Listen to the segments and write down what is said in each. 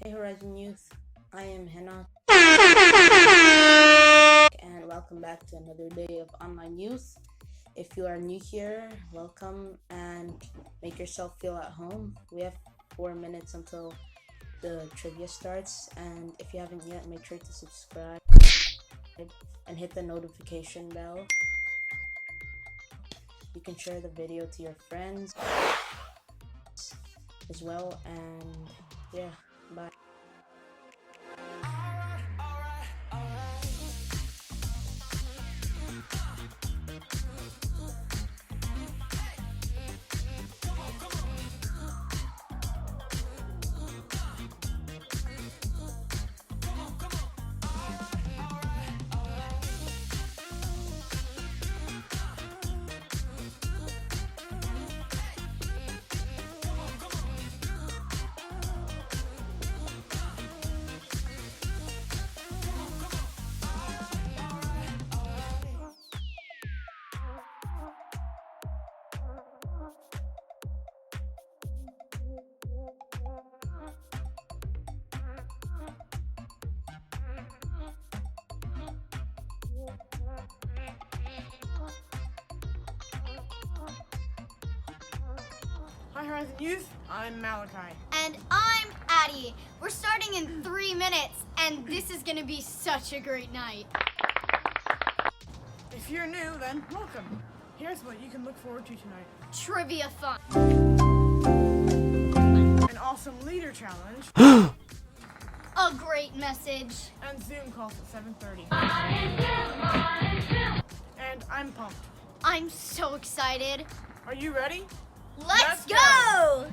Hey Horizon Youth, I am Henna, and welcome back to another day of Online Youth. If you are new here, welcome and make yourself feel at home. We have 4 minutes until the trivia starts, and if you haven't yet, make sure to subscribe and hit the notification bell. You can share the video to your friends as well, and yeah, bye. Hi Horizon Youth, I'm Malachi. And I'm Addie. We're starting in 3 minutes, and this is gonna be such a great night. If you're new, then welcome. Here's what you can look forward to tonight. Trivia fun. An awesome leader challenge, A great message. and Zoom calls at 7:30. And I'm pumped. I'm so excited. Are you ready? Let's Let's go!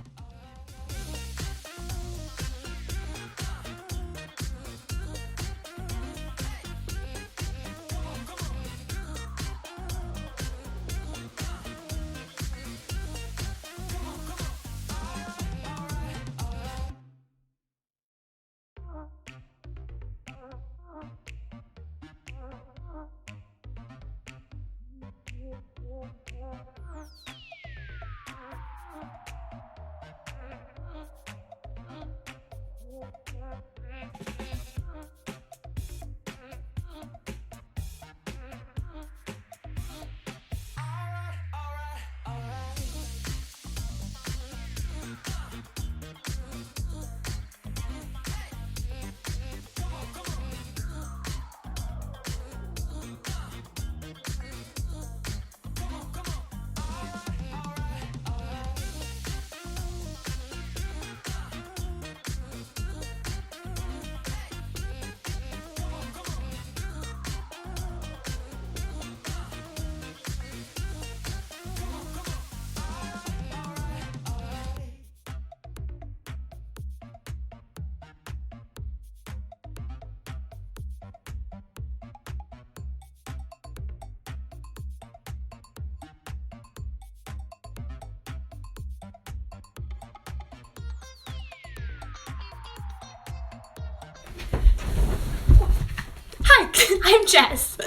Hi, I'm Jess.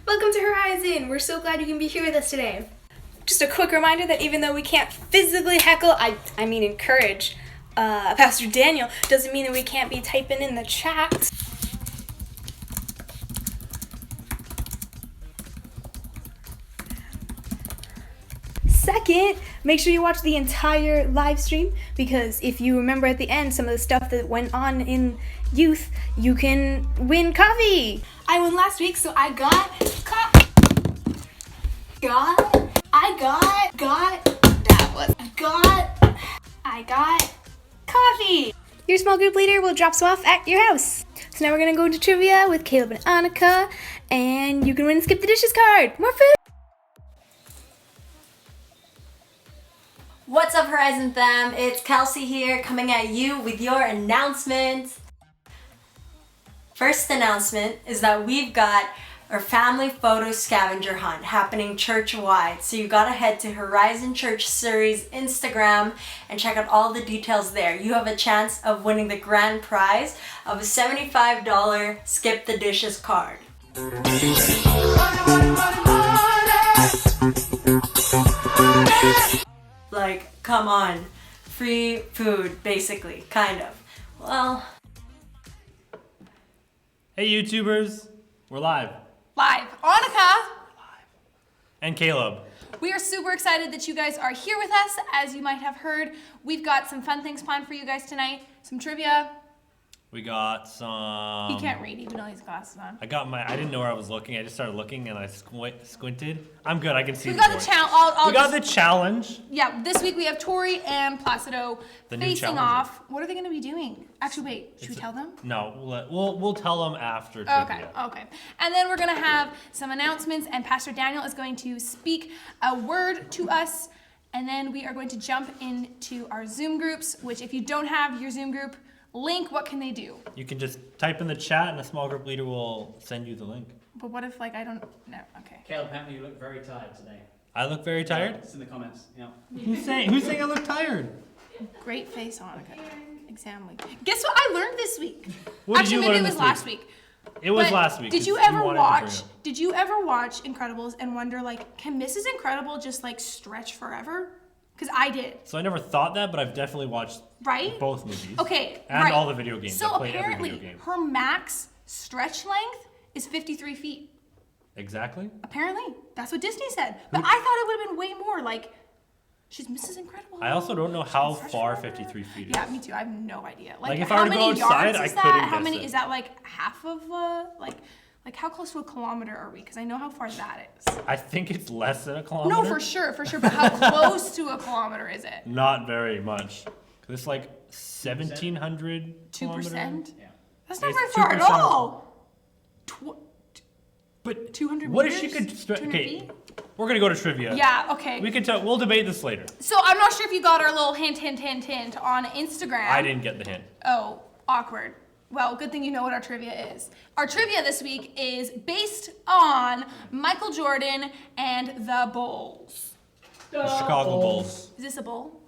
Welcome to Horizon. We're so glad you can be here with us today. Just a quick reminder that even though we can't physically heckle, I mean encourage, Pastor Daniel, doesn't mean that we can't be typing in the chat. Second, make sure you watch the entire live stream, because if you remember at the end some of the stuff that went on in youth, you can win coffee. I won last week, so I got coffee. Your small group leader will drop some off at your house. So now we're gonna go into trivia with Caleb and Annika, and you can win a Skip the Dishes card. More food. What's up, Horizon fam? It's Kelsey here, coming at you with your announcement. First announcement is that we've got our family photo scavenger hunt happening church-wide. So you gotta head to Horizon Church Surrey's Instagram and check out all the details there. You have a chance of winning the grand prize of a $75 Skip the Dishes card. Like, come on. Free food, basically, kind of. Well, Hey YouTubers, we're live. Live. Annika! And Caleb. We are super excited that you guys are here with us. As you might have heard, we've got some fun things planned for you guys tonight. Some trivia. We got some... He can't read even though he's glasses on. I didn't know where I was looking. I just started looking and I squinted. I'm good, I can see We've got the board. challenge. We got the challenge. Yeah, this week we have Tori and Placido The new facing challenger. off. What are they going to be doing? Actually, wait. Should we tell them? No, we'll tell them after Okay, trivia. okay. And then we're going to have some announcements, and Pastor Daniel is going to speak a word to us, and then we are going to jump into our Zoom groups, which if you don't have your Zoom group link, what can they do? You can just type in the chat and a small group leader will send you the link. But what if, like, I don't know? Okay. Caleb, apparently you look very tired today. I look very tired? It's in the comments. Yeah. Who's saying I look tired? Great face, Annika. Exam week. Guess what I learned this week? What did Actually, you maybe learn it was this last week. It was But last week. Did you 'cause ever wanted to bring watch? it. Did you ever watch Incredibles and wonder, like, can Mrs. Incredible just like stretch forever? Because I did, So I never thought that, but I've definitely watched right? both movies. Okay, And right. all the video games. So I played every apparently, video game. her max stretch length is 53 feet. Exactly? Apparently, that's what Disney said. But I thought it would have been way more. Like, she's Mrs. Incredible. I also don't know She how can stretch far forever. 53 feet is. Yeah, me too. I have no idea. Like, if how I were to many go outside, yards I is couldn't that? How guess many it. is that? Like half of like how close to a kilometer are we? Because I know how far that is. I think it's less than a kilometer. No, for sure. But how close to a kilometer is it? Not very much. 'Cause it's like 1,700 2%. Yeah. That's not It's very far at 2%. all. But 200 what if she meters? could? 200 Okay, feet? we're gonna go to trivia. Yeah. Okay. We can tell. We'll debate this later. So I'm not sure if you got our little hint on Instagram. I didn't get the hint. Oh, awkward. Well, good thing you know what our trivia is. Our trivia this week is based on Michael Jordan and the Bulls. The Chicago Bulls. Is this a bull?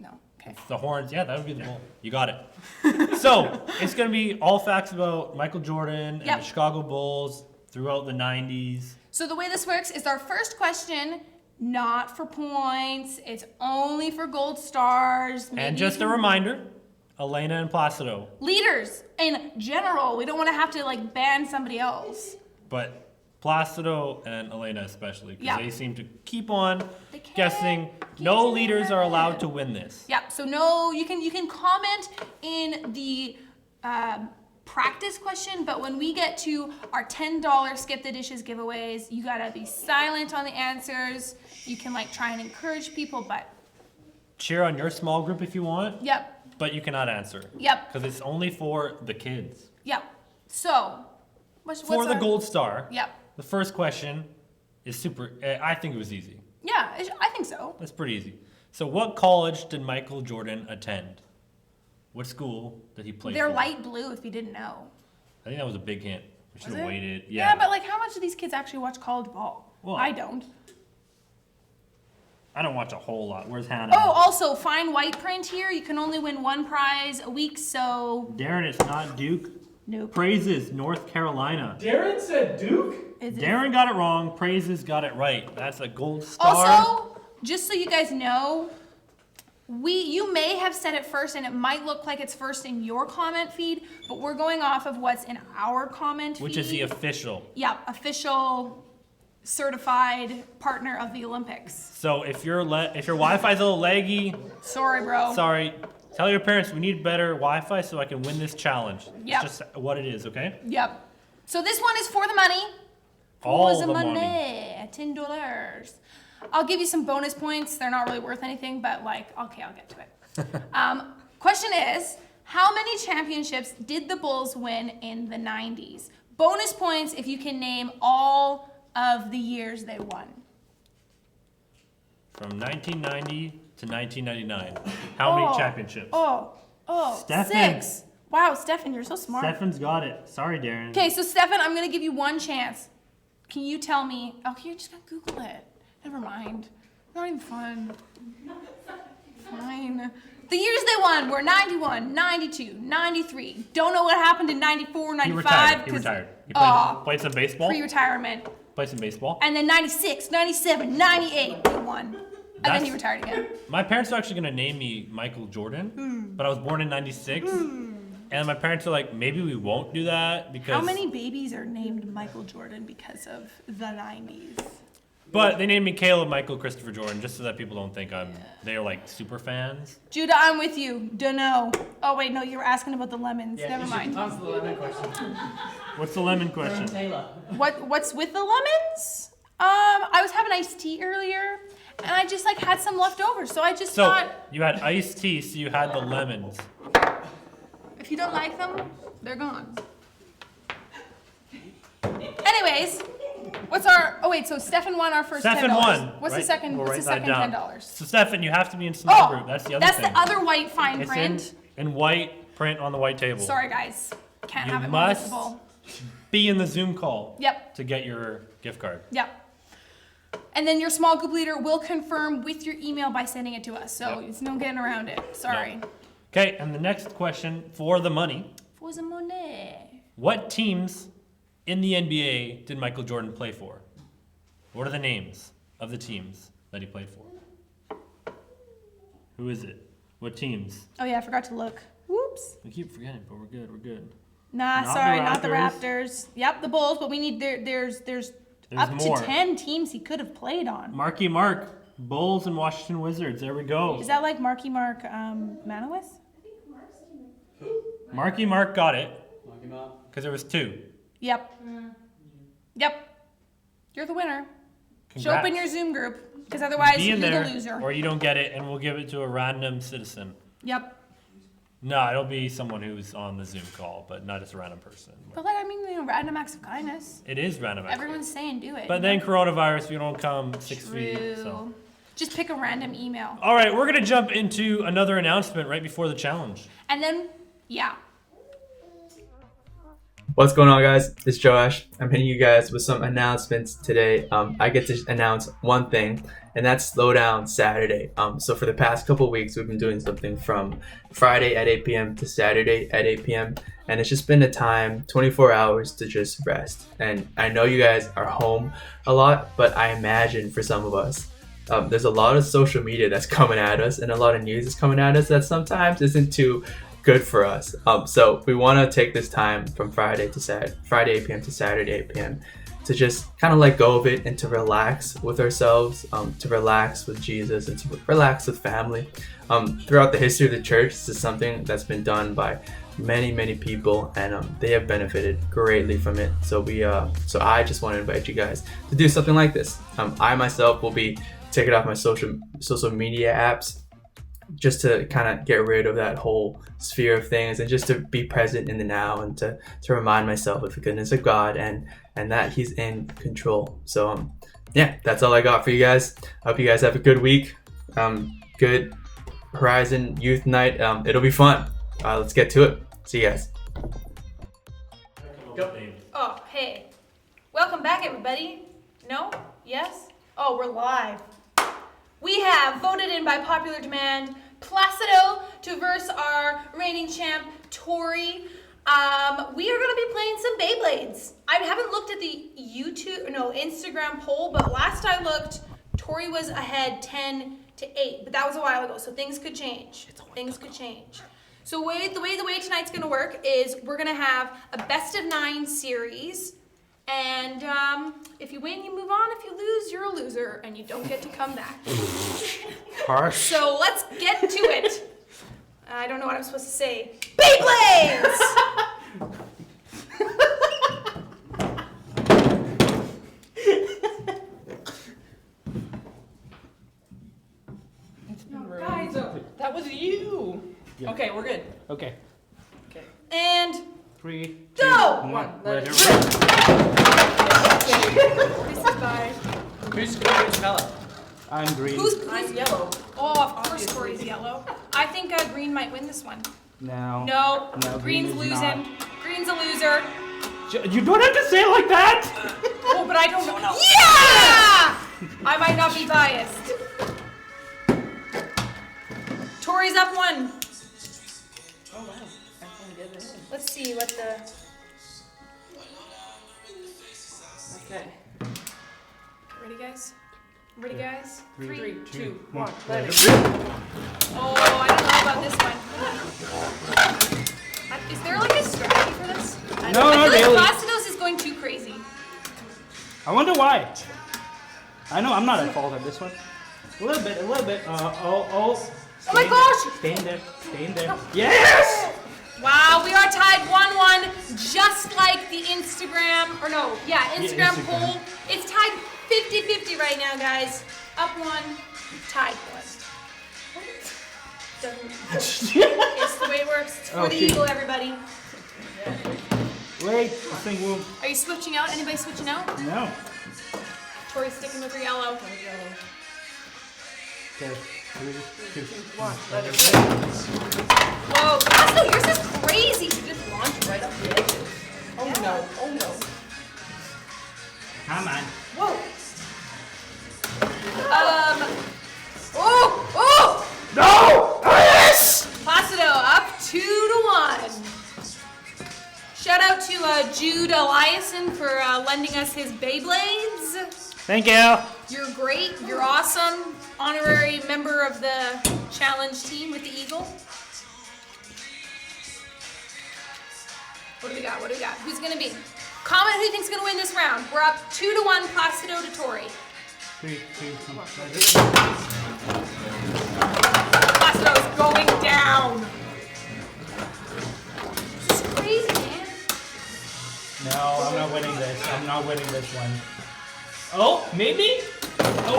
No. Okay. The horns. Yeah, that would be the bull. You got it. So it's gonna be all facts about Michael Jordan and Yep. the Chicago Bulls throughout the 90s. So the way this works is our first question, not for points. It's only for gold stars. Maybe And just you a can- reminder, Elena and Placido. leaders in general. We don't want to have to like ban somebody else. But Placido and Elena especially, because Yeah. they seem to keep on They can't guessing. get No it leaders are right. allowed to win this. Yeah. So no, you can comment in the practice question, but when we get to our $10 skip the dishes giveaways, you gotta be silent on the answers. You can like try and encourage people, but Cheer on your small group if you want, yep, but you cannot answer. yep, Because it's only for the kids. yep. So what's For the our- gold star, Yep. the first question is super, I think it was easy. Yeah, I think so. That's pretty easy. So what college did Michael Jordan attend? What school did he play They're for? light blue if you didn't know. I think that was a big hint. We should Was have it? waited. Yeah, but like how much do these kids actually watch college ball? Well, I don't. I don't watch a whole lot. Where's Hannah? Oh, also fine white print here. You can only win one prize a week, so Darren, it's not Duke. nope. Praises, North Carolina. Darren said Duke? Is it- Darren got it wrong. Praises got it right. That's a gold star. Also, just so you guys know, you may have said it first and it might look like it's first in your comment feed, but we're going off of what's in our comment which feed. is the official. Yeah, official certified partner of the Olympics. So if your Wi-Fi's a little laggy, Sorry, bro. sorry. Tell your parents we need better Wi-Fi so I can win this challenge. Yep. It's just what it is, okay? Yep. So this one is for the money. All For the money. $10. I'll give you some bonus points. They're not really worth anything, but like, okay, I'll get to it. Question is, how many championships did the Bulls win in the 90s? Bonus points if you can name all of the years they won. From 1990 to 1999. How many championships? Stefan. 6. Wow, Stefan, you're so smart. Stefan's got it. Sorry, Darren. Okay, so Stefan, I'm gonna give you one chance. Can you tell me? Okay, you're just gonna Google it. Never mind. Not even fun. Fine. The years they won were 91, 92, 93. Don't know what happened in 94, He 95. retired. He 'cause- retired. He Aw. played some baseball. Pre-retirement. Played some baseball. And then 96, 97, 98, he won. And then he That's- retired again. My parents are actually gonna name me Michael Jordan, but I was born in '96, And my parents are like, maybe we won't do that because. How many babies are named Michael Jordan because of the 90s? But they named me Caleb Michael Christopher Jordan just so that people don't think they're like super fans. Judah, I'm with you. Dunno. Oh wait, no, you were asking about the lemons. Yeah, Never you should mind. answer the lemon question. What's the lemon question? Taylor. What's with the lemons? I was having iced tea earlier, and I just like had some left over, so I just So thought you had iced tea, so you had the lemons. if you don't like them, they're gone. Anyways, what's our? Oh wait, so Stefan won our first Stefan $10. won. What's right? the second? We'll What's the write that second down. $10? So Stefan, you have to be in small group. That's the other thing. That's the other white fine It's print. in white print on the white table. Sorry guys, can't You have it more must- visible. Be in the Zoom call. Yep. To get your gift card. Yep. And then your small group leader will confirm with your email by sending it to us. So Yep. it's no getting around it. Sorry. No. Okay, and the next question for the money. For the money. What teams in the NBA did Michael Jordan play for? What are the names of the teams that he played for? Who is it? What teams? Oh yeah, I forgot to look. Whoops. We keep forgetting, but we're good. We're good. Nah, Not sorry, the not the Raptors. Raptors. Yep, the Bulls, but we need there's up more. to 10 teams he could have played on. Marky Mark, Bulls and Washington Wizards. There we go. Is that like Marky Mark Manowis? Marky Mark got it Mark him up. because there was two. Yep. Yep. You're the winner. Show up in your Congrats. Zoom group, because otherwise Be you're in the there, loser. or you don't get it, and we'll give it to a random citizen. Yep. No, it'll be someone who's on the Zoom call, but not just a random person. But like, I mean, random acts of kindness. It is random. actually. Everyone's saying do it. But then coronavirus, you don't come 6 True. feet. So. Just pick a random email. All right, we're gonna jump into another announcement right before the challenge. And then, yeah. What's going on, guys? It's Joash. I'm hitting you guys with some announcements today. I get to announce one thing, and that's Slow Down Saturday. So for the past couple weeks, we've been doing something from Friday at 8 p.m. to Saturday at 8 p.m. And it's just been a time, 24 hours to just rest. And I know you guys are home a lot, but I imagine for some of us, there's a lot of social media that's coming at us and a lot of news is coming at us that sometimes isn't too good for us. So we want to take this time from Friday 8 p.m. to Saturday 8 p.m. to just kind of let go of it and to relax with ourselves, to relax with Jesus and to relax with family. Throughout the history of the church, this is something that's been done by many people, and they have benefited greatly from it. So I just want to invite you guys to do something like this. I myself will be taking off my social media apps just to kind of get rid of that whole sphere of things and just to be present in the now and to remind myself of the goodness of God and that He's in control. So yeah, that's all I got for you guys. I hope you guys have a good week. Good Horizon Youth Night. It'll be fun. Let's get to it. See you guys. Oh, hey. Welcome back, everybody. No? Yes? Oh, we're live. We have voted in by popular demand Placido to verse our reigning champ, Tori. We are going to be playing some Beyblades. I haven't looked at the Instagram poll, but last I looked, Tori was ahead 10-8, but that was a while ago, so things could change. Things could change. So the way tonight's going to work is we're going to have a best of 9 series. And if you win, you move on. If you lose, you're a loser, and you don't get to come back. Harsh. So let's get to it. I don't know what I'm supposed to say. Beyblades! Guys, that was you. Yeah. Okay, we're good. Okay. And 3, 2, go! 1. Let it This is by... Who's color? I'm green. I'm yellow. Oh, of course Tori's yellow. I think green might win this one. No. No, green Green's is losing. not. Green's a loser. You don't have to say it like that. Oh, but I don't know. Yeah! I might not be biased. Tori's up 1. Oh wow. Let's see what the... Okay. Ready, guys? Ready, guys? 3, 2, 1. Let it Oh, I don't know about this one. Is there like a strategy for this? No, I not feel really. like Placidos is going too crazy. I wonder why. I know I'm not at fault on this one. A little bit, a little bit. Oh my gosh! Stay in there, stay in there. Yes! Wow, we are tied 1-1, just like the Instagram Instagram. poll. It's tied 50-50 right now, guys. Up 1, tied 1. It's the way it works. It's for the eagle, everybody. Wait, this thing will. Are you switching out? Anybody switching out? No. Tori's sticking with her yellow. Okay, 3, 2, 1. Whoa, Placido, yours is crazy. You just launched right up the edges. Oh no, oh no. Come on. Whoa. Oh! No! Oh, yes! Placido up 2-1. Shout out to Jude Eliason for lending us his Beyblades. Thank you. You're great. You're awesome. Honorary member of the challenge team with the Eagle. What do we got? What do we got? Who's gonna be? Comment who you think's gonna win this round. We're up 2-1. Placido to Tori. 3, 2, 1. Placido's going down. This is crazy, man. No, I'm not winning this. I'm not winning this one. Oh, maybe? Destroyed!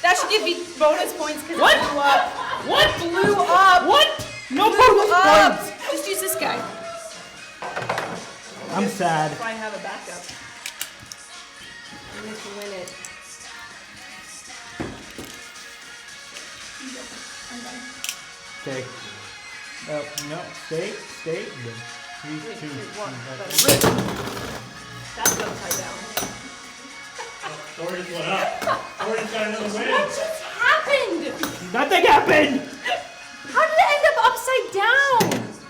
That should give me bonus points because What? it blew up. What? Blew up. What? No Blew bonus up. points. Just use this guy. I'm sad. If I have a backup. I need to win it. Okay. No, stay. 3, 2, 1. That's upside down. Tori's went up. Tori's got another win. What just happened? Nothing happened! How did it end up upside down?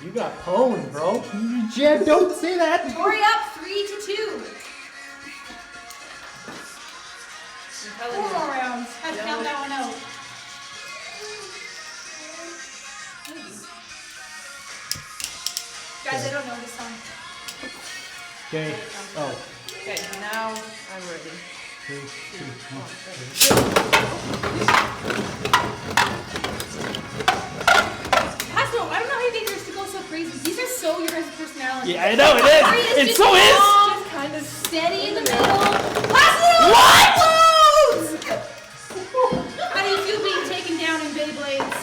You got pwned, bro. Jen, don't say that. Tori up 3-2. 4 more rounds. Had to count that one out. Guys, I don't know this song. Okay. Oh. Okay, now I'm ready. 3, 2, 1. Placido, I don't know how you get yours to go so crazy. These are so your guys' personality. Yeah, I know it is. It so is. Just kind of steady in the middle. Placido! What? How do you feel being taken down in Beyblades?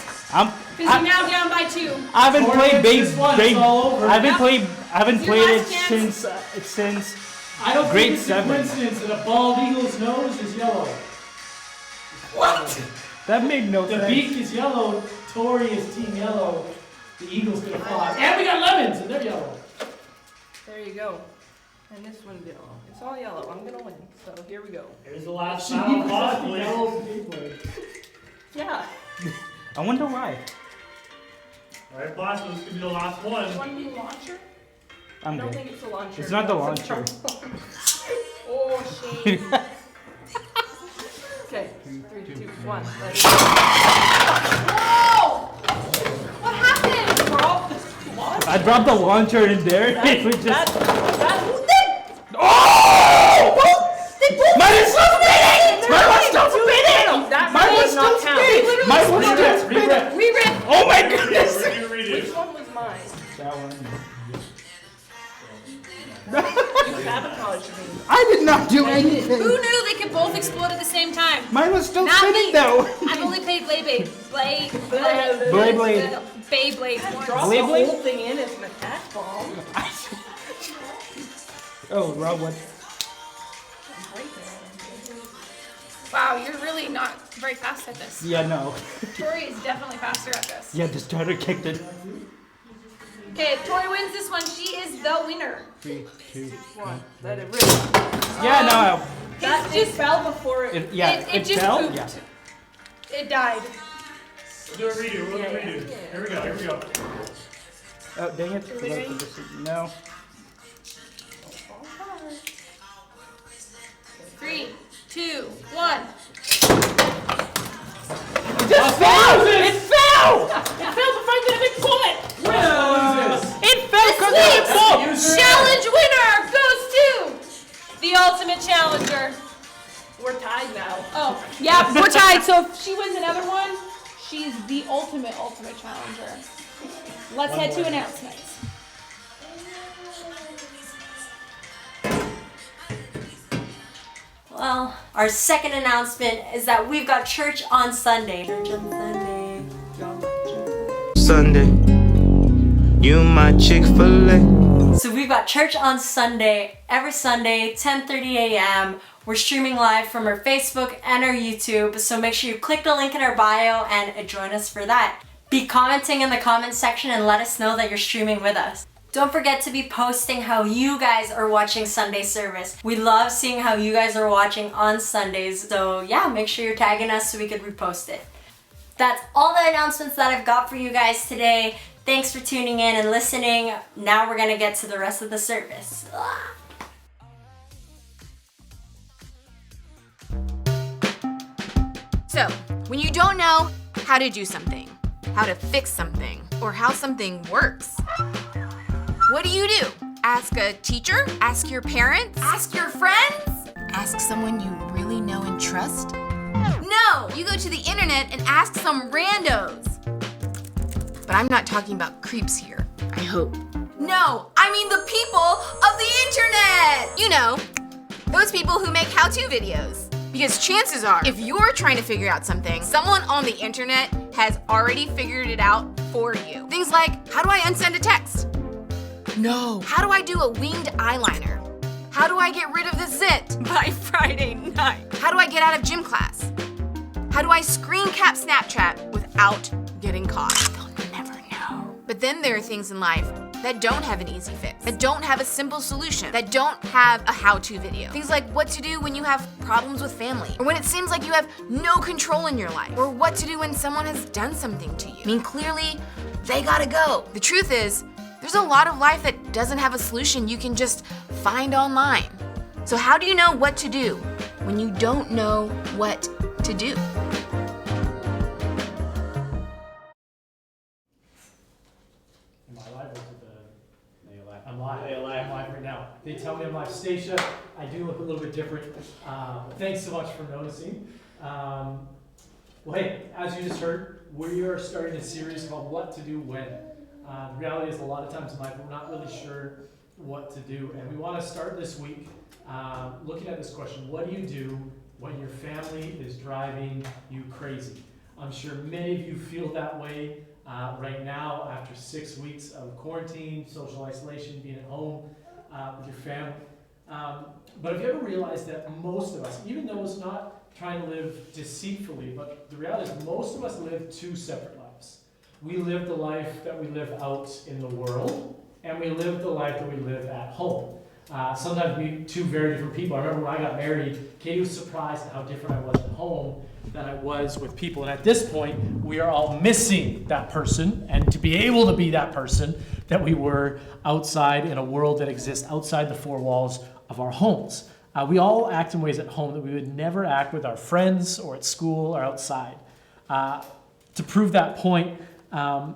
Because you're now down by 2. I haven't played this one, it's all over. I haven't played Your it last chance. since I don't grade think it's 7. a coincidence that a bald eagle's nose is yellow. What? That made no The sense. beak is yellow, Tori is team yellow, the eagle's gonna fly. And we got lemons, and they're yellow. There you go. And this one's yellow. It's all yellow. I'm gonna win. So here we go. Here's the last She battle, even said possibly. yellow Yeah. I wonder why. Alright, Placido, this could be the last one. One new launcher? I'm I don't good. think it's a launcher. It's not the It's a launcher. Oh, shame. Okay, 3, 2, 1. Let it Whoa! What happened? What? I dropped the launcher in there. It was just. Oh! Mine is still spinning! Mine was still spinning! That Mine was does still not count. spinning! Mine was still spinning! Re-rip. Oh my goodness! Which one was mine? That one. You sabotaged me. I did not do anything! Who knew they could both explode at the same time? Mine was still Not spinning me. though! I've only played Beyblade. Beyblade. Beyblade once. Drop the Beyblade? whole thing in as an attack bomb. Oh, wrong one. Wow, you're really not very fast at this. Yeah, no. Tori is definitely faster at this. Yeah, the starter kicked it. Okay, if Tori wins this one, she is the winner. 3, 2, 1. Let it rip. Yeah, no. That just fell before it. It just fell? pooped. Yeah. It died. We'll do a redo, we'll do a redo. Here we go, here we go. Oh, dang it. No. 3, 2, 1. It just fell! It fell! It fell before I could even pull it! challenger. We're tied now. Oh, yeah, we're tied. So if she wins another one, she's the ultimate challenger. Let's head to announcements. Well, our second announcement is that we've got church on Sunday. Church on Sunday. Sunday, you my Chick-fil-A. So we've got church on Sunday, every Sunday, 10:30 a.m. We're streaming live from our Facebook and our YouTube, so make sure you click the link in our bio and join us for that. Be commenting in the comment section and let us know that you're streaming with us. Don't forget to be posting how you guys are watching Sunday service. We love seeing how you guys are watching on Sundays, so yeah, make sure you're tagging us so we could repost it. That's all the announcements that I've got for you guys today. Thanks for tuning in and listening. Now we're gonna get to the rest of the service. So, when you don't know how to do something, how to fix something, or how something works, what do? Ask a teacher? Ask your parents? Ask your friends? Ask someone you really know and trust? No! You go to the internet and ask some randos. But I'm not talking about creeps here, I hope. No, I mean the people of the internet! You know, those people who make how-to videos. Because chances are, if you're trying to figure out something, someone on the internet has already figured it out for you. Things like, how do I unsend a text? No. How do I do a winged eyeliner? How do I get rid of the zit by Friday night? How do I get out of gym class? How do I screen cap Snapchat without getting caught? They'll never know. But then there are things in life that don't have an easy fix, that don't have a simple solution, that don't have a how-to video. Things like what to do when you have problems with family, or when it seems like you have no control in your life, or what to do when someone has done something to you. I mean, clearly, they gotta go. The truth is, there's a lot of life that doesn't have a solution you can just find online. So how do you know what to do when you don't know what to do? Am I live or is it the live? I'm live. I'm live right now. They tell me I'm live. Stacia, I do look a little bit different. Thanks so much for noticing. Well, hey, as you just heard, we are starting a series called What to Do When. The reality is a lot of times in life we're not really sure what to do, and we want to start this week looking at this question: what do you do when your family is driving you crazy? I'm sure many of you feel that way right now after 6 weeks of quarantine, social isolation, being at home with your family. But have you ever realized that most of us, even those not trying to live deceitfully, but the reality is most of us live two separate lives. We live the life that we live out in the world, and we live the life that we live at home. Sometimes we two very different people. I remember when I got married, Katie was surprised at how different I was at home than I was with people. And at this point, we are all missing that person, and to be able to be that person that we were outside in a world that exists outside the four walls of our homes. We all act in ways at home that we would never act with our friends or at school or outside. To prove that point,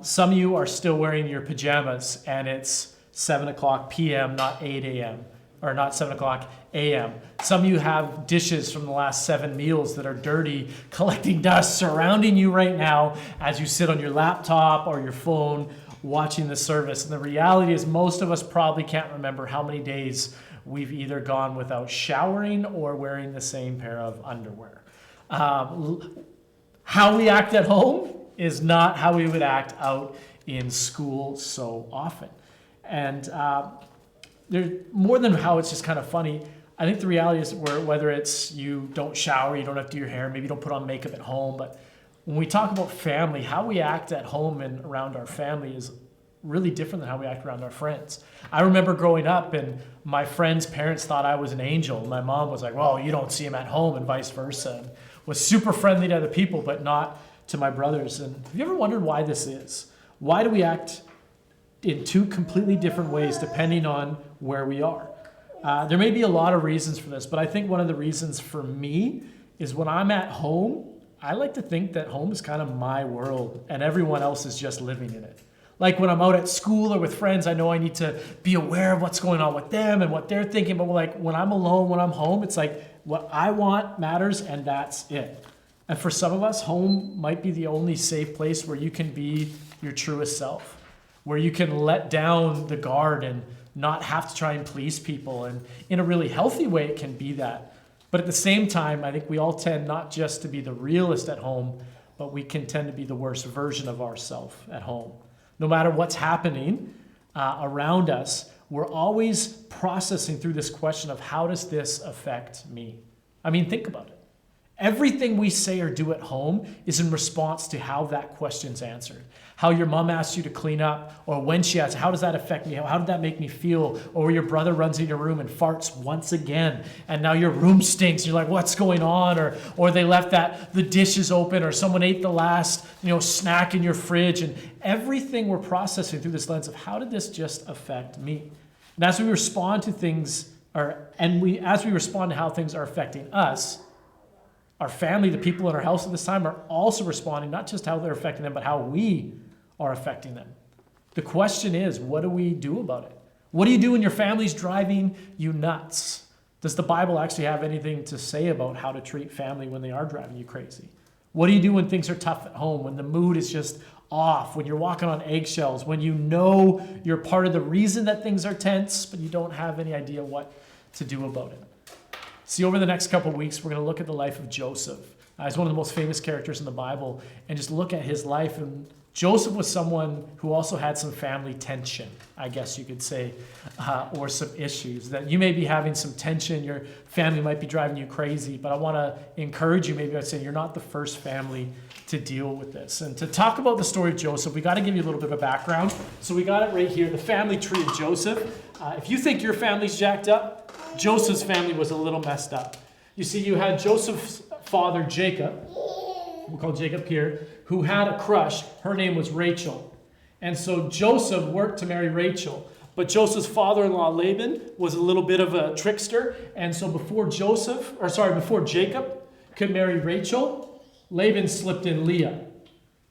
some of you are still wearing your pajamas and it's 7 o'clock p.m., not 8 a.m., or not 7 o'clock a.m. Some of you have dishes from the last 7 meals that are dirty, collecting dust surrounding you right now as you sit on your laptop or your phone watching the service. And the reality is most of us probably can't remember how many days we've either gone without showering or wearing the same pair of underwear. How we act at home is not how we would act out in school so often. And there's more than how it's just kind of funny. I think the reality is whether it's you don't shower, you don't have to do your hair, maybe you don't put on makeup at home, but when we talk about family, how we act at home and around our family is really different than how we act around our friends. I remember growing up and my friends' parents thought I was an angel. My mom was like, well, you don't see him at home, and vice versa. And was super friendly to other people, but not to my brothers. And have you ever wondered why this is? Why do we act in two completely different ways depending on where we are? There may be a lot of reasons for this, but I think one of the reasons for me is when I'm at home, I like to think that home is kind of my world and everyone else is just living in it. Like when I'm out at school or with friends, I know I need to be aware of what's going on with them and what they're thinking. But like when I'm alone, when I'm home, it's like what I want matters and that's it. And for some of us, home might be the only safe place where you can be your truest self, where you can let down the guard and not have to try and please people. And in a really healthy way, it can be that. But at the same time, I think we all tend not just to be the realist at home, but we can tend to be the worst version of ourselves at home. No matter what's happening around us, we're always processing through this question of how does this affect me? I mean, think about it. Everything we say or do at home is in response to how that question's answered. How your mom asks you to clean up, or when she asks, how does that affect me? How did that make me feel? Or your brother runs in your room and farts once again, and now your room stinks. You're like, what's going on? Or they left the dishes open, or someone ate the last snack in your fridge. And everything we're processing through this lens of how did this just affect me? And as we respond to things, as we respond to how things are affecting us, our family, the people in our house at this time, are also responding, not just how they're affecting them, but how we are affecting them. The question is, what do we do about it? What do you do when your family's driving you nuts? Does the Bible actually have anything to say about how to treat family when they are driving you crazy? What do you do when things are tough at home, when the mood is just off, when you're walking on eggshells, when you know you're part of the reason that things are tense, but you don't have any idea what to do about it? See, over the next couple of weeks, we're going to look at the life of Joseph. He's one of the most famous characters in the Bible, and just look at his life. And Joseph was someone who also had some family tension, I guess you could say, or some issues. That you may be having some tension, your family might be driving you crazy, but I want to encourage you, maybe I'd say you're not the first family to deal with this. And to talk about the story of Joseph, we got to give you a little bit of a background. So we got it right here, the family tree of Joseph. If you think your family's jacked up, Joseph's family was a little messed up. You see, you had Joseph's father, Jacob, we'll call Jacob here, who had a crush. Her name was Rachel. And so Joseph worked to marry Rachel. But Joseph's father-in-law, Laban, was a little bit of a trickster. And so before Jacob could marry Rachel, Laban slipped in Leah.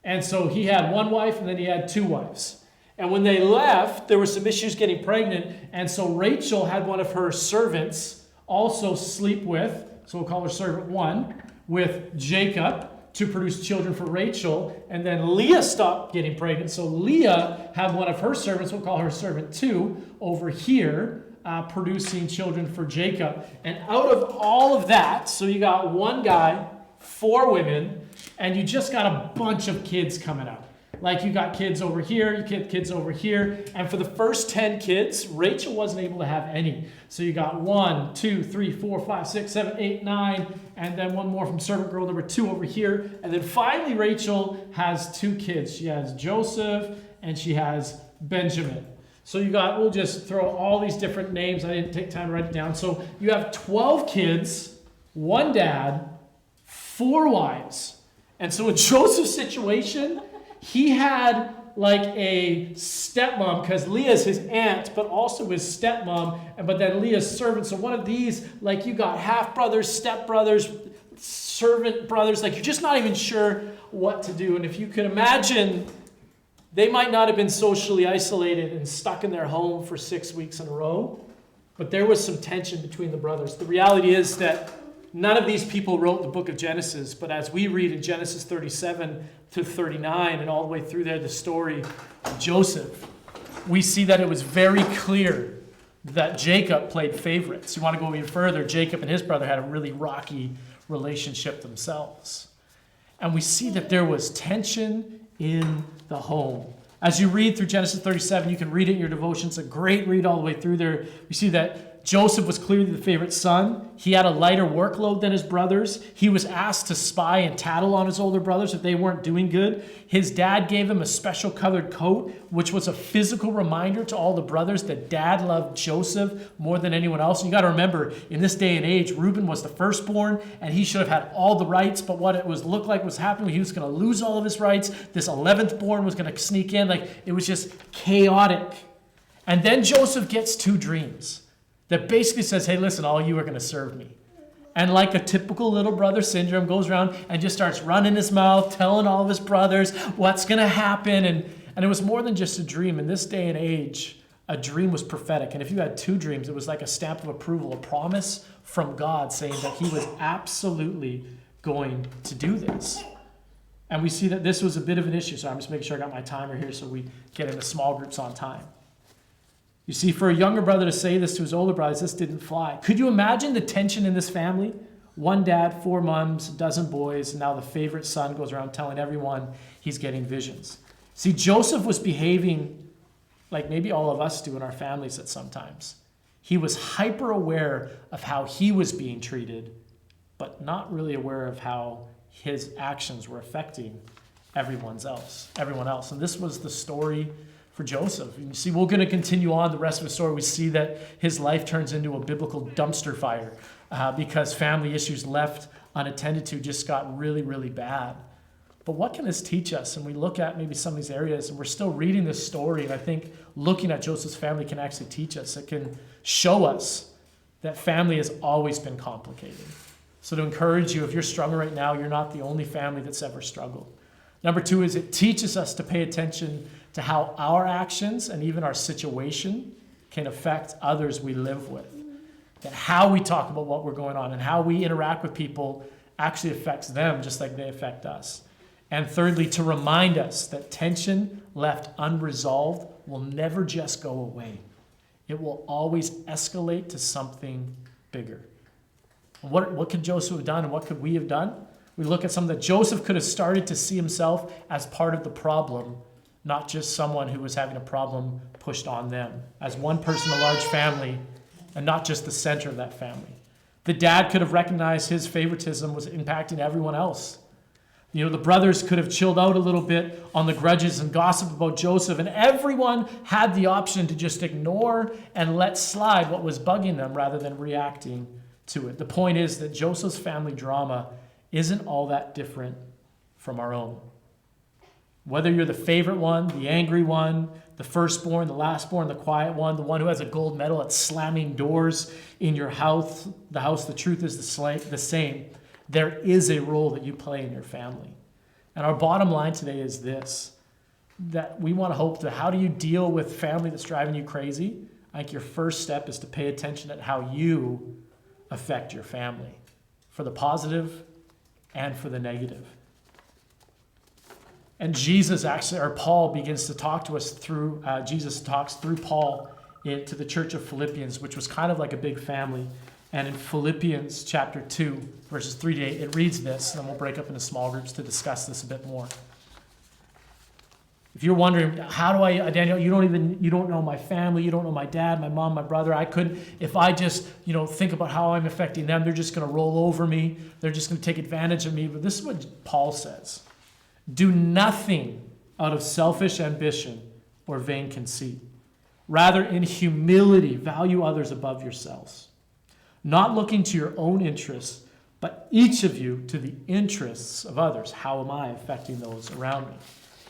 And so he had one wife and then he had two wives. And when they left, there were some issues getting pregnant. And so Rachel had one of her servants also sleep with, so we'll call her servant one, with Jacob to produce children for Rachel. And then Leah stopped getting pregnant. So Leah had one of her servants, we'll call her servant two, over here, producing children for Jacob. And out of all of that, so you got one guy, 4 women, and you just got a bunch of kids coming out. Like you got kids over here, you get kids over here. And for the first 10 kids, Rachel wasn't able to have any. So you got 1, 2, 3, 4, 5, 6, 7, 8, 9. And then one more from servant girl number 2 over here. And then finally, Rachel has 2 kids. She has Joseph and she has Benjamin. So you got, we'll just throw all these different names. I didn't take time to write it down. So you have 12 kids, 1 dad, 4 wives. And so in Joseph's situation, he had like a stepmom, because Leah's his aunt, but also his stepmom, but then Leah's servant. So one of these, like you got half-brothers, stepbrothers, servant brothers, like you're just not even sure what to do. And if you could imagine, they might not have been socially isolated and stuck in their home for 6 weeks in a row, but there was some tension between the brothers. The reality is that none of these people wrote the book of Genesis, but as we read in Genesis 37 to 39 and all the way through there, the story of Joseph, we see that it was very clear that Jacob played favorites. You want to go even further, Jacob and his brother had a really rocky relationship themselves. And we see that there was tension in the home. As you read through Genesis 37, you can read it in your devotions. It's a great read all the way through there. We see that Joseph was clearly the favorite son. He had a lighter workload than his brothers. He was asked to spy and tattle on his older brothers if they weren't doing good. His dad gave him a special colored coat, which was a physical reminder to all the brothers that dad loved Joseph more than anyone else. And you got to remember, in this day and age, Reuben was the firstborn, and he should have had all the rights, but what it was looked like was happening, he was going to lose all of his rights. This 11th born was going to sneak in. Like, it was just chaotic. And then Joseph gets 2 dreams that basically says, hey, listen, all you are going to serve me. And like a typical little brother syndrome, goes around and just starts running his mouth, telling all of his brothers what's going to happen. And it was more than just a dream. In this day and age, a dream was prophetic. And if you had 2 dreams, it was like a stamp of approval, a promise from God saying that he was absolutely going to do this. And we see that this was a bit of an issue. So I'm just making sure I got my timer here so we get into small groups on time. You see, for a younger brother to say this to his older brothers, this didn't fly. Could you imagine the tension in this family? 1 dad, 4 moms, 12 boys, and now the favorite son goes around telling everyone he's getting visions. See, Joseph was behaving like maybe all of us do in our families at sometimes. He was hyper aware of how he was being treated, but not really aware of how his actions were affecting everyone else. And this was the story for Joseph. And you see, we're going to continue on the rest of the story. We see that his life turns into a biblical dumpster fire because family issues left unattended to just got really, really bad. But what can this teach us? And we look at maybe some of these areas, and we're still reading this story, and I think looking at Joseph's family can actually teach us. It can show us that family has always been complicated. So to encourage you, if you're struggling right now, you're not the only family that's ever struggled. Number 2 is it teaches us to pay attention to how our actions and even our situation can affect others we live with. That how we talk about what we're going on and how we interact with people actually affects them just like they affect us. And thirdly, to remind us that tension left unresolved will never just go away. It will always escalate to something bigger. What could Joseph have done and what could we have done? We look at something that Joseph could have started to see himself as part of the problem, not just someone who was having a problem pushed on them, as one person in a large family and not just the center of that family. The dad could have recognized his favoritism was impacting everyone else. You know, the brothers could have chilled out a little bit on the grudges and gossip about Joseph, and everyone had the option to just ignore and let slide what was bugging them rather than reacting to it. The point is that Joseph's family drama isn't all that different from our own. Whether you're the favorite one, the angry one, the firstborn, the lastborn, the quiet one, the one who has a gold medal at slamming doors in your house, the truth is the same. There is a role that you play in your family. And our bottom line today is this, that we want to hope that how do you deal with family that's driving you crazy? I think your first step is to pay attention at how you affect your family, for the positive and for the negative. And Jesus actually, or Paul begins to talk to us through, Jesus talks through Paul to the church of Philippians, which was kind of like a big family. And in Philippians chapter 2, verses 3 to 8, it reads this, and then we'll break up into small groups to discuss this a bit more. If you're wondering, how do I, Daniel, you don't know my family, you don't know my dad, my mom, my brother, I couldn't, if I just, think about how I'm affecting them, they're just going to roll over me, they're just going to take advantage of me. But this is what Paul says. Do nothing out of selfish ambition or vain conceit. Rather, in humility, value others above yourselves, not looking to your own interests, but each of you to the interests of others. How am I affecting those around me?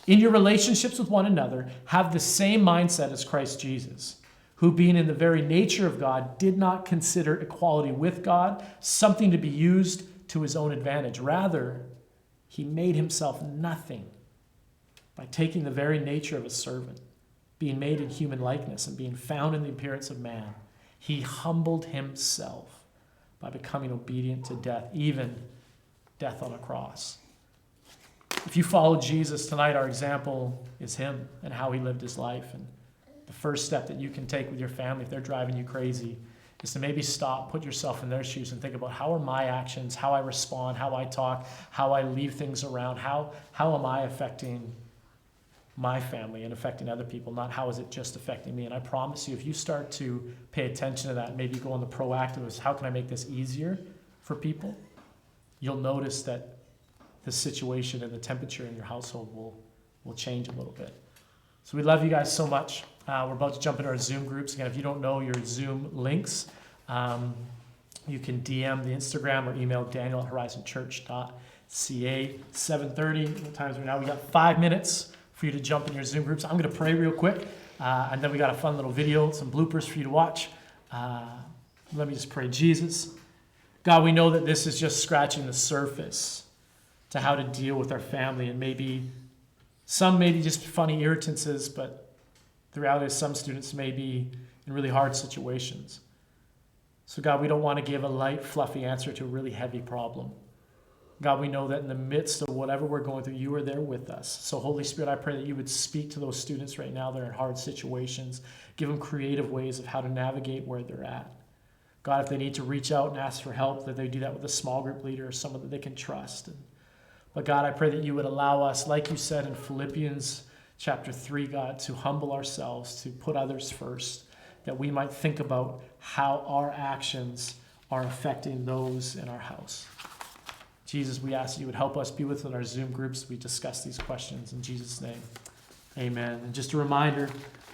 In your relationships with one another, have the same mindset as Christ Jesus, who being in the very nature of God, did not consider equality with God something to be used to his own advantage. Rather, he made himself nothing by taking the very nature of a servant, being made in human likeness and being found in the appearance of man. He humbled himself by becoming obedient to death, even death on a cross. If you follow Jesus tonight, our example is him and how he lived his life. And the first step that you can take with your family, if they're driving you crazy, is to maybe stop, put yourself in their shoes and think about how are my actions, how I respond, how I talk, how I leave things around, how am I affecting my family and affecting other people, not how is it just affecting me. And I promise you, if you start to pay attention to that, maybe go on the proactive, how can I make this easier for people? You'll notice that the situation and the temperature in your household will change a little bit. So we love you guys so much. We're about to jump into our Zoom groups. Again, if you don't know your Zoom links, you can DM the Instagram or email daniel@horizonchurch.ca. 7:30, what time is it now? We got 5 minutes for you to jump in your Zoom groups. I'm going to pray real quick, and then we got a fun little video, some bloopers for you to watch. Let me just pray. Jesus, God, we know that this is just scratching the surface to how to deal with our family and maybe Some may be just funny irritances, but the reality is some students may be in really hard situations. So God, we don't want to give a light, fluffy answer to a really heavy problem. God, we know that in the midst of whatever we're going through, you are there with us. So Holy Spirit, I pray that you would speak to those students right now that are in hard situations. Give them creative ways of how to navigate where they're at. God, if they need to reach out and ask for help, that they do that with a small group leader or someone that they can trust. But God, I pray that you would allow us, like you said in Philippians chapter 3, God, to humble ourselves, to put others first, that we might think about how our actions are affecting those in our house. Jesus, we ask that you would help us be within our Zoom groups as we discuss these questions. In Jesus' name, amen. And just a reminder,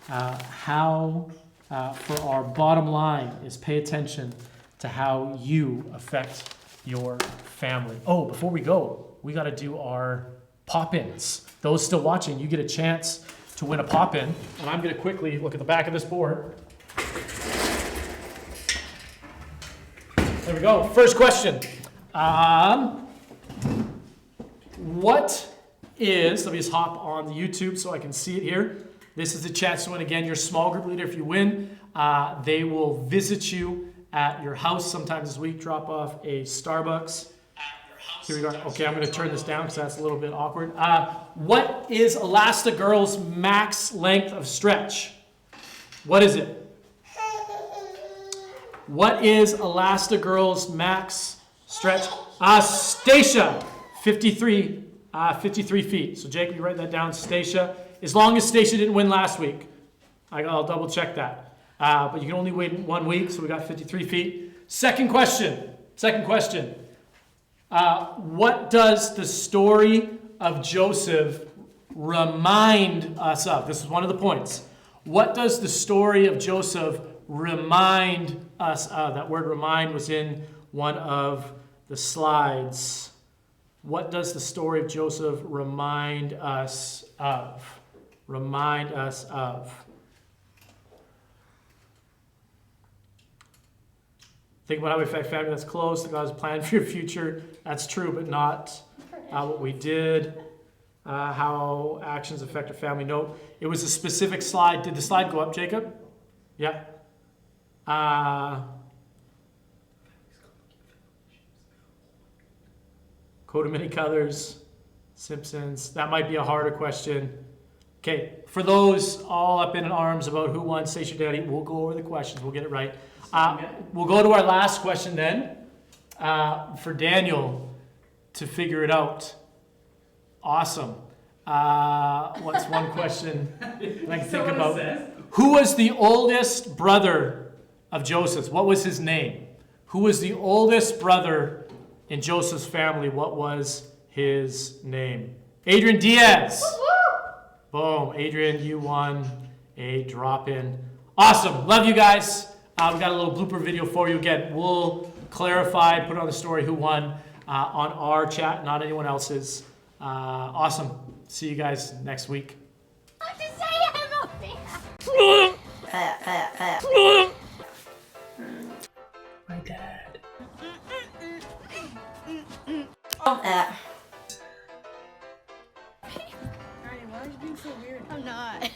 for our bottom line is pay attention to how you affect your family. Oh, before we go, we got to do our pop-ins. Those still watching, you get a chance to win a pop-in. And I'm going to quickly look at the back of this board. There we go. First question. What is, let me just hop on the YouTube so I can see it here. This is the chance to win. Again, your small group leader, if you win, they will visit you at your house sometime this week, drop off a Starbucks. Here we go. Okay, I'm going to turn this down because that's a little bit awkward. What is Elastigirl's max length of stretch? What is it? What is Elastigirl's max stretch? Stacia, 53 feet. So Jake, you write that down, Stacia. As long as Stacia didn't win last week. I'll double check that. But you can only win 1 week, so we got 53 feet. Second question. What does the story of Joseph remind us of? This is one of the points. What does the story of Joseph remind us of? That word remind was in one of the slides. What does the story of Joseph remind us of? Remind us of. Think about how we affect family that's close. God's plan for your future. That's true, but not what we did. How actions affect our family. No, it was a specific slide. Did the slide go up, Jacob? Yeah. Coat of many colors. Simpsons. That might be a harder question. Okay, for those all up in arms about who won Station Daddy, we'll go over the questions. We'll get it right. We'll go to our last question then, for Daniel to figure it out. Awesome. What's one question I can think about? Who was the oldest brother of Joseph? What was his name? Who was the oldest brother in Joseph's family? What was his name? Adrian Diaz. Boom. Adrian, you won a drop-in. Awesome. Love you guys. We got a little blooper video for you. Again, we'll clarify, put on the story who won on our chat, not anyone else's. Awesome. See you guys next week. My dad. Why are you being so weird? I'm not.